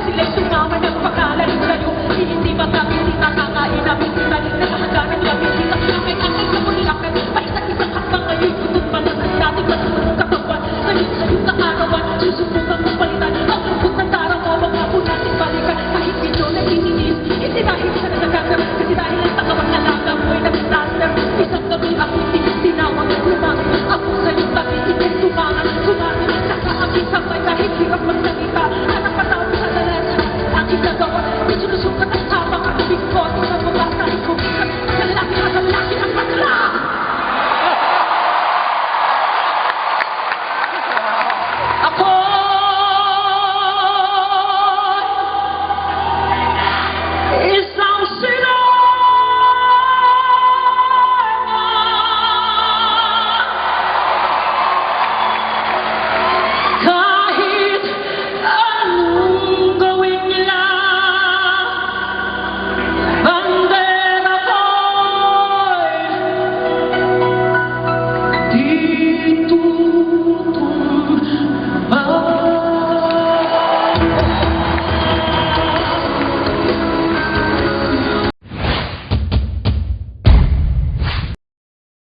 sila'y sumama ng pangalan sa'yo. Hindi ba sabi sita kakain namin sila, nakahanda ng labing sita na may akal sa Bulacan. Paisa-isang hakbang ngayon, tutod palasan natin masunod katawan. Sa'yo sa arawan, susubukan mong palitan ang lungkot ng darama, wag nga po natin balikan. Kahit medyo nagtitiis, hindi dahil sa nagagawa, kasi dahil ang takawang alaga mo ay nag-standard. Isang gabi ako tinawag at lumaki. Ako sa'yo tabi, ikay tumangan, kumain. Nakaakit sabay kahit hirap magsalita. Anak patawag sa dalas, aking nagawa. May sinusukat ang tama, karibig ko. Tingnan mo ba sa ikumikat? Magalaki at ang laki ang bakla! Ako isang sila. Kahit anong gawin nila, bandera ko'y di